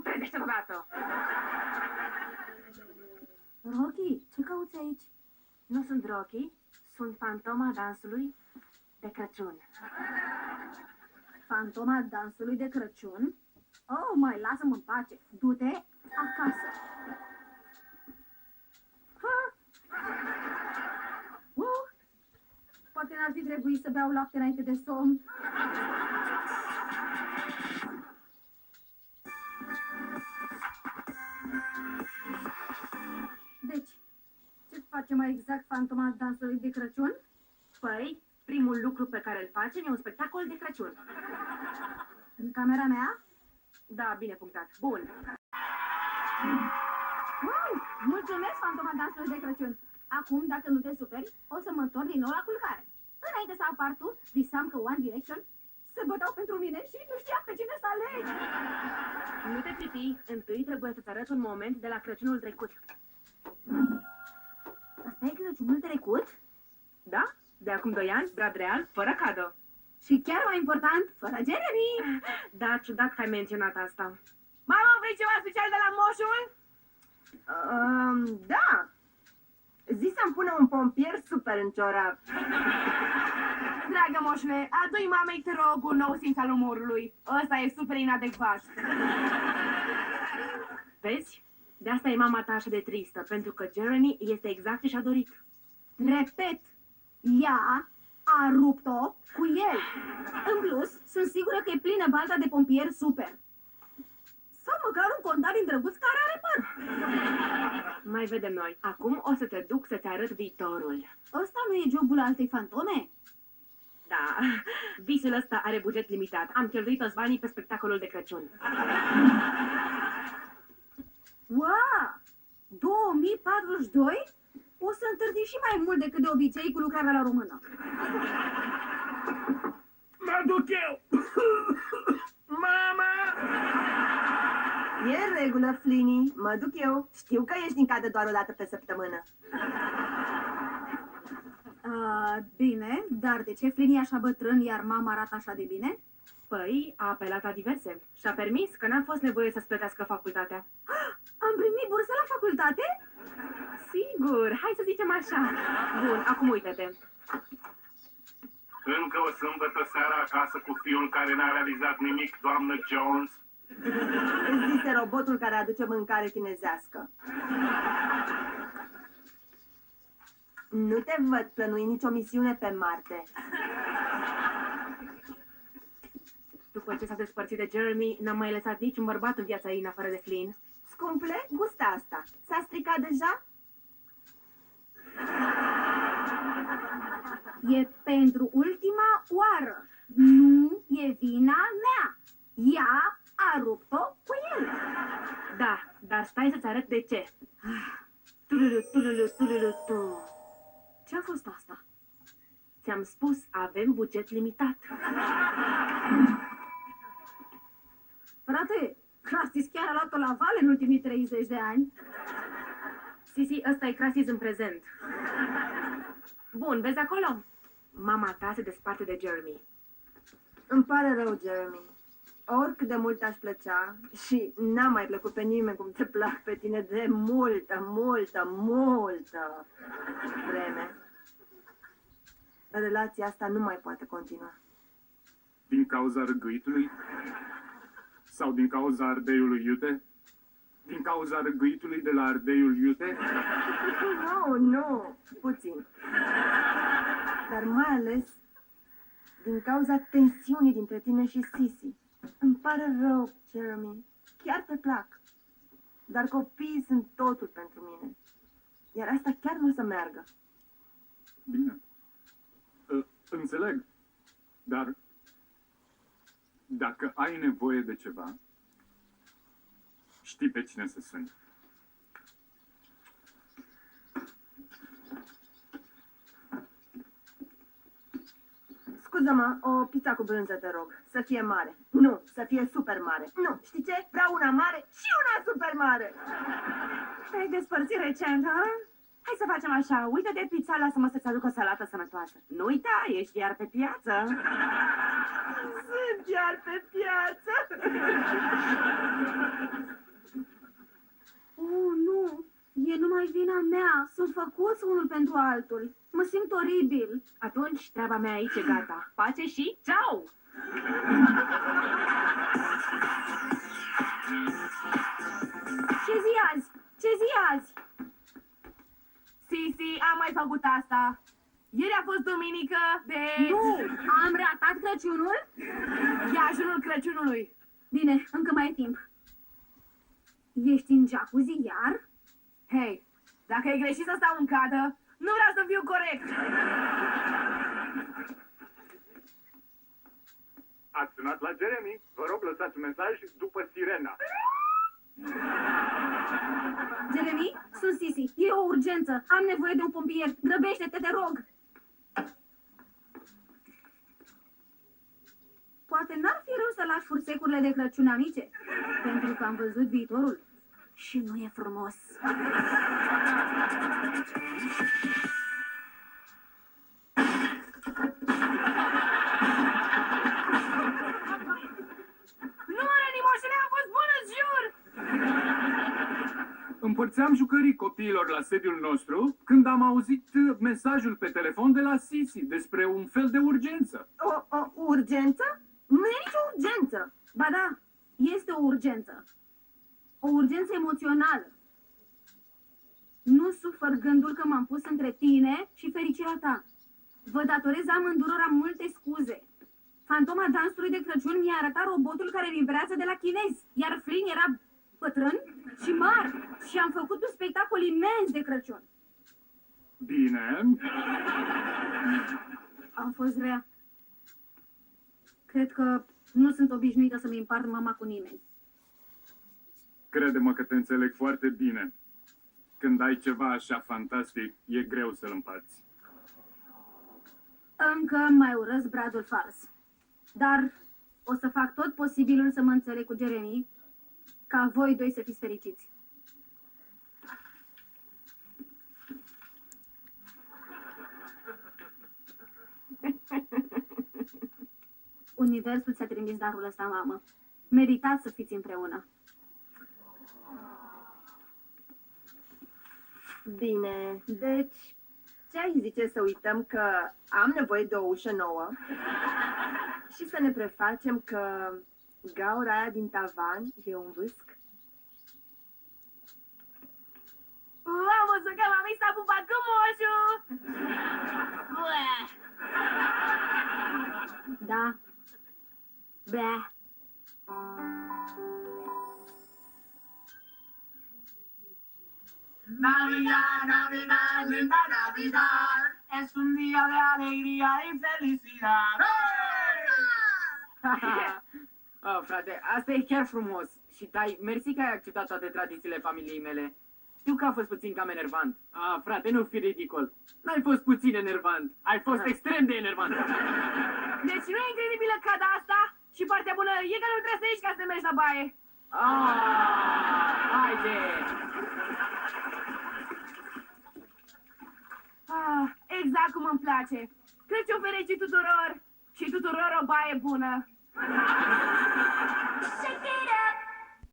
Trezește odată! Rocky, ce cauți aici? Nu sunt Rocky, sunt fantoma dansului de Crăciun. Fantoma dansului de Crăciun? Oh, mai lasă-mă în pace. Du-te acasă. Poate n-ar fi trebuit să beau lapte înainte de somn. Deci, ce face mai exact fantoma dansului de Crăciun? Păi, primul lucru pe care îl facem e un spectacol de Crăciun. În camera mea? Da, bine punctat. Bun. Wow! Mulțumesc, fantoma dansului de Crăciun. Acum, dacă nu te superi, o să mă întorc din nou la culcare. Înainte să apar tu, visam că One Direction se băteau pentru mine și nu știam pe cine să aleg. Nu te pripi, întâi trebuie să-ți arăt un moment de la Crăciunul trecut. Asta e Crăciunul trecut? Da? De acum 2 ani, brad real, fără cadou. Și chiar mai important, fără Jeremy. Da, ciudat că ai menționat asta. Mama, vrei ceva special de la moșul? Da. Zi să-mi pună un pompier super în ciorap. Dragă moșule, adu-i mamei, te rog, un nou simț al umorului. Ăsta e super inadecvat. Vezi? De asta e mama ta așa de tristă, pentru că Jeremy este exact ce și-a dorit. Repet, ea a rupt-o cu el. În plus, sunt sigură că e plină balta de pompier super. Sau măcar un contabil drăguț care are păr. Mai vedem noi. Acum o să te duc să-ți arăt viitorul. Ăsta nu e jobul altei fantome? Da, visul ăsta are buget limitat. Am cheltuit toți banii pe spectacolul de Crăciun. Wow! 2042? O să întârzi și mai mult decât de obicei cu lucrarea la română. Mă duc eu! Mama! E în regulă, Flinny. Mă duc eu. Știu că ești în cadă doar o dată pe săptămână. Bine, dar de ce Flinny e așa bătrân, iar mama arată așa de bine? Păi, a apelat la diverse și a permis că n-a fost nevoie să-ți plătească facultatea. Am primit bursă la facultate? Sigur, hai să zicem așa. Bun, acum uite-te. Încă o sâmbătă seara acasă cu fiul care n-a realizat nimic, doamnă Jones. Îți zise robotul care aduce mâncare chinezească. Nu te văd plănui nicio misiune pe Marte. După ce s-a despărțit de Jeremy, n-a mai lăsat niciun bărbat în viața ei în afară de Flynn. Scumple, gustă asta. S-a stricat deja? E pentru ultima oară. Nu e vina mea. Ea a rupt-o cu el. Da, dar stai să-ți arăt de ce. Tululu, tululu, tululu, tu. Ce a fost asta? Ți-am spus, avem buget limitat. Frate, Crastis chiar a luat-o la vale în ultimii 30 de ani. Sisi, ăsta e Crasis în prezent. Bun, vezi acolo? Mama ta se desparte de Jeremy. Îmi pare rău, Jeremy. Oricât de mult aș plăcea și n-a mai plăcut pe nimeni cum te plac pe tine de multă vreme. Relația asta nu mai poate continua. Din cauza răgâitului? Sau din cauza ardeiului iute? Din cauza răgâitului de la ardeiul iute? Nu, puțin. Dar mai ales din cauza tensiunii dintre tine și Sisi. Îmi pare rău, Jeremy. Chiar te plac. Dar copiii sunt totul pentru mine. Iar asta chiar nu o să meargă. Bine. Înțeleg. Dar dacă ai nevoie de ceva, știi pe cine să suni. Scuză-mă, o pizza cu brânză, te rog. Să fie mare. Nu, să fie super mare. Nu, știi ce? Vreau una mare și una super mare. Te-ai despărțit recent, ha? Hai să facem așa, uite de pizza, lasă-mă să-ți aduc o salată sănătoasă. Nu uita, ești iar pe piață. Sunt chiar pe piață. Oh, nu! E numai vina mea. Sunt făcuți unul pentru altul. Mă simt oribil. Atunci, treaba mea aici e gata. Pace și ceau! Ce zi azi? Ce zi azi? Sisi, am mai făcut asta. Ieri a fost duminică de... Nu! Am ratat Crăciunul? E ajunul Crăciunului. Bine, încă mai e timp. Ești în jacuzzi iar? Hei, dacă ai greșit să stau în cadă, nu vreau să fiu corect. Ați sunat la Jeremy? Vă rog, lăsați un mesaj după sirena. Jeremy, sunt Sisi. E o urgență. Am nevoie de un pompier. Grăbește-te, te rog. Poate n-ar fi rău să lași fursecurile de Crăciun amice, pentru că am văzut viitorul și nu e frumos. Nu, Reni, moșule, am fost bună, jur! Împărțeam jucării copiilor la sediul nostru când am auzit mesajul pe telefon de la Sisi despre un fel de urgență. O urgență? Nu e nicio urgență. Ba da, este o urgență. O urgență emoțională. Nu sufăr gândul că m-am pus între tine și fericirea ta. Vă datorez amândurora multe scuze. Fantoma dansului de Crăciun mi-a arătat robotul care vibrează de la chinezi, iar Flynn era bătrân și mare și am făcut un spectacol imens de Crăciun. Bine, Am fost rea. Cred că nu sunt obișnuită să-mi împart mama cu nimeni. crede-mă că te înțeleg foarte bine. Când ai ceva așa fantastic, e greu să-l împarți. Încă mai urăsc bradul fals. Dar o să fac tot posibilul să mă înțeleg cu Jeremy, ca voi doi să fiți fericiți. Universul ți-a trimis darul ăsta, mamă. Meritați să fiți împreună. Bine, deci ce ai zice să uităm că am nevoie de o ușă nouă și să ne prefacem că gaura aia din tavan e un vâsc? Am văzut că mami s-a pupat cu moșul! Ueh. Da. Bea. Navidad, Navidad, linda Navidad, es un día de alegría y felicidad. Frate, asta e chiar frumos. Și tai, mersi că ai acceptat toate tradițiile familiei mele. Știu că a fost puțin cam enervant. Frate, nu fi ridicol. N-ai fost puțin enervant. Ai fost extrem de enervant. Deci nu e incredibilă ca de asta? Și partea bună e că nu trebuie să ieși ca să mergi la baie. Haide! Exact cum îmi place. Crăciun fericit tuturor și tuturor o baie bună. Shake it up.